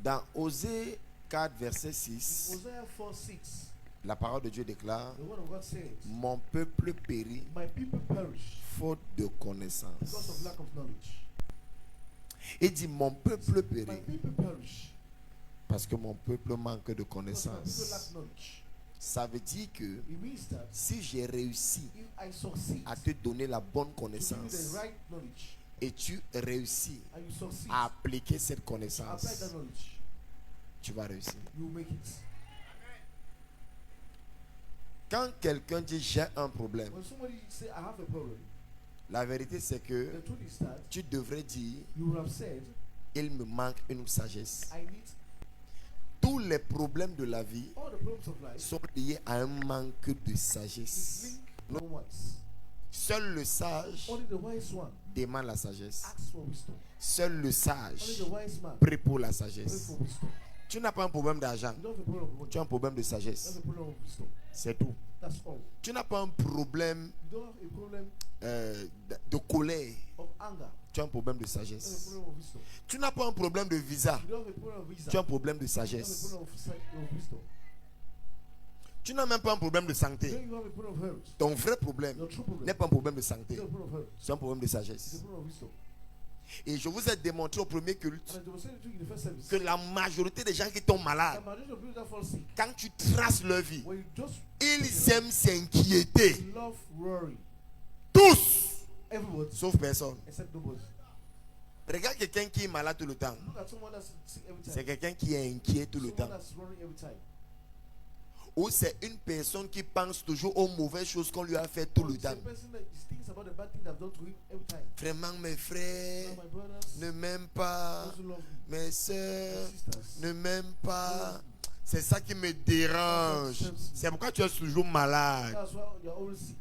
Dans Osée 4, verset 6, Hosea 4:6, la parole de Dieu déclare: the word of God says, mon peuple périt my people perish faute de because of connaissance. lack of knowledge. Il dit mon peuple My périt people perish parce que mon peuple manque de because my people connaissance. lack knowledge. Ça veut dire que It means that si j'ai réussi if I succeed à te donner la bonne to give you connaissance the right knowledge et tu réussis and you succeed à appliquer cette to apply connaissance, that knowledge, tu vas réussir. you will make it. Quand quelqu'un dit j'ai un problème, When somebody say I have a problem, la vérité c'est que the truth is that tu devrais dire you would have said, il me manque une sagesse. I need Tous les problèmes de la vie all the problems of life sont liés à un manque de is sagesse. linked to wise. Seul le sage Only the wise one demande la sagesse. asks for wisdom. Seul le Only sage the wise man prie pour la prays sagesse. for wisdom. Tu n'as pas un problème d'argent, You don't have a problem of money. tu as un problème de You have sagesse. a problem of wisdom. C'est tout. That's all. Tu n'as pas un problème You don't have a problem de colère, of anger. tu as un problème de You have a sagesse. problem of wisdom. Tu n'as pas un problème de visa, You don't have a problem of visa. tu as un problème de You have a sagesse. problem of wisdom. Tu n'as même pas un problème de santé. Then you have a problem of health. Ton vrai problème Your true problem n'est pas un problème de santé, is a problem of health. c'est un problème de It's a sagesse. problem of wisdom. Et je vous ai démontré au premier And culte I demonstrated to you in the first service. que la majorité des gens qui tombent The malades, majority of people that fall sick, quand tu traces leur vie, when you just ils aiment s'inquiéter. love worry. Tous, Everybody sauf personne. except nobody. Regarde quelqu'un qui est malade tout le temps. Look at someone that's sick every time. C'est quelqu'un qui est inquiet tout le Someone temps. that's worrying every time. Ou c'est une personne qui pense toujours aux mauvaises choses qu'on lui a fait tout le It's a temps. person that thinks about the bad thing they've done to him every time. Vraiment, mes frères Now, my brothers, ne m'aiment pas. those who love me, Mes my soeurs sisters, ne m'aiment pas. C'est ça qui me dérange. C'est pourquoi tu es toujours malade. that's why you're always sick.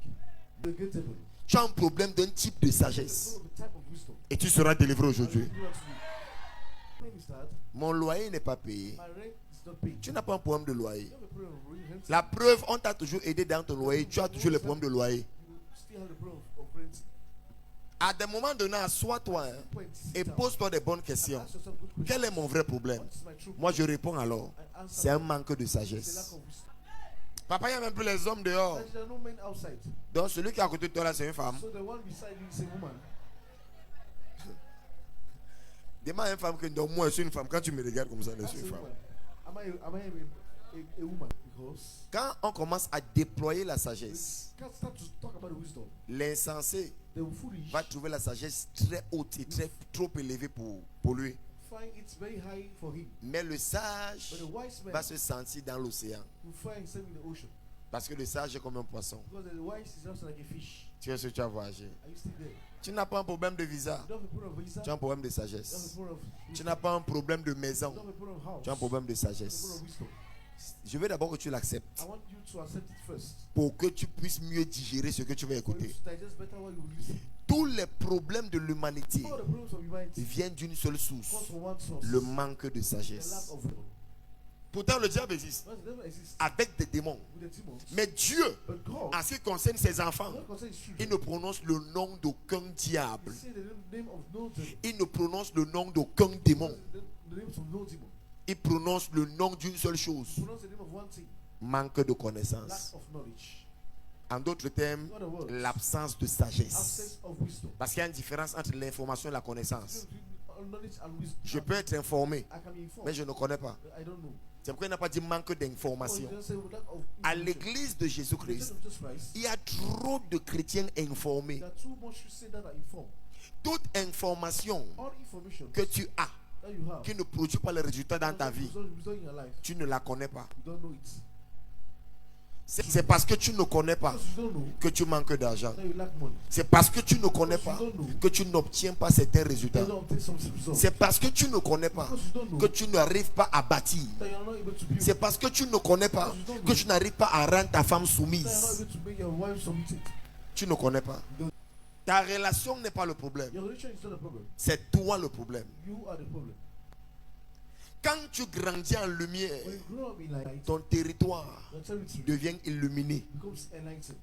Regrettable. Tu as un problème d'un type de It's a sagesse. problem of the type of wisdom. Et tu seras délivré And aujourd'hui. you do that to you. The problem is that Mon loyer n'est pas payé. my rent is not paid. Tu n'as pas un problème de loyer. You have a problem of rent. La preuve, on t'a toujours aidé dans ton loyer. Tu as toujours le problème de loyer. You still have the problem of renting. À des moments donnés, assois-toi hein, Point, sit et down. pose-toi des bonnes questions. Ask yourself good questions. Quel est mon vrai problème? What is my true Moi, je problem? réponds alors. I answer C'est un them. manque de It's a lack sagesse. of wisdom. Papa, il y a même plus les hommes dehors. That there are no men outside. Donc, celui qui est à côté de toi là, c'est une femme. So the one beside you is a woman. Demande à une femme que donc, moi, je suis une femme. Quand tu me regardes comme ça, je That's suis a une femme. woman. Am I a woman? Because Quand on commence à déployer la sagesse, we can't start to talk about the wisdom. l'insensé The foolish va trouver la sagesse très haute et trop élevée pour lui. find it very high for him. Mais le sage But the wise man va se sentir dans l'océan. will find himself in the ocean. Parce que le sage est comme un poisson. Because the wise is just like a fish. Tu es ce que tu as voyagé. Are you still there? Tu n'as pas un problème de visa. You don't have a problem of visa. Tu as un problème de You don't have a sagesse. problem of Tu wisdom. n'as pas un problème de maison. You don't have a problem of house. Tu as un problème de You have a sagesse. problem of wisdom. Je veux d'abord que tu l'acceptes I want you to accept it first. pour que tu puisses mieux digérer ce que tu vas For you écouter. to digest better what you will listen. Tous les problèmes de l'humanité All the problems of humanity viennent d'une seule source, comes from one source. le manque de The lack sagesse. of wisdom. Pourtant, le diable existe Because the devil exists avec des démons. with the demons. Mais Dieu, But God, en ce qui concerne ses enfants, God concerns his il children. ne prononce le nom d'aucun diable. He said the name of no demon. Il ne prononce le nom d'aucun démon. The names of no demon. Il prononce le nom d'une seule chose. Pronounce the name of one thing. Manque de Lack connaissance. of knowledge. En d'autres termes, In other words, l'absence de sagesse. absence of wisdom. Parce qu'il y a une différence entre l'information et la connaissance. Between knowledge and wisdom. Je peux être informé, I can be informed. mais je ne connais pas. I don't know. C'est pourquoi il n'a pas dit manque Or d'information. you just say lack of À information. l'église de The Jésus-Christ, Church of Jesus Christ, il y a trop de chrétiens informés. there are too much Christians that are informed. Toute information All information que tu as that you have qui ne produit pas les résultats dans ta vie, result in your life, tu ne la connais pas. you don't know it. C'est parce que tu ne connais pas Because you don't know que tu manques d'argent. that you lack money. C'est parce que tu ne connais pas que tu n'obtiens pas certains résultats. You don't obtain some results. C'est parce que tu ne connais pas Because you don't know que tu n'arrives pas à bâtir. that you are not able to build. C'est parce que tu ne connais pas que tu n'arrives pas à rendre ta femme That you are not soumise. able to make your wife submitted. Tu ne connais pas. Ta relation n'est pas le problème. Your relation is not a problem. C'est toi le problème. You are the problem. Quand tu grandis en lumière, When you grow up in light, ton territoire your territory devient illuminé. becomes enlightened.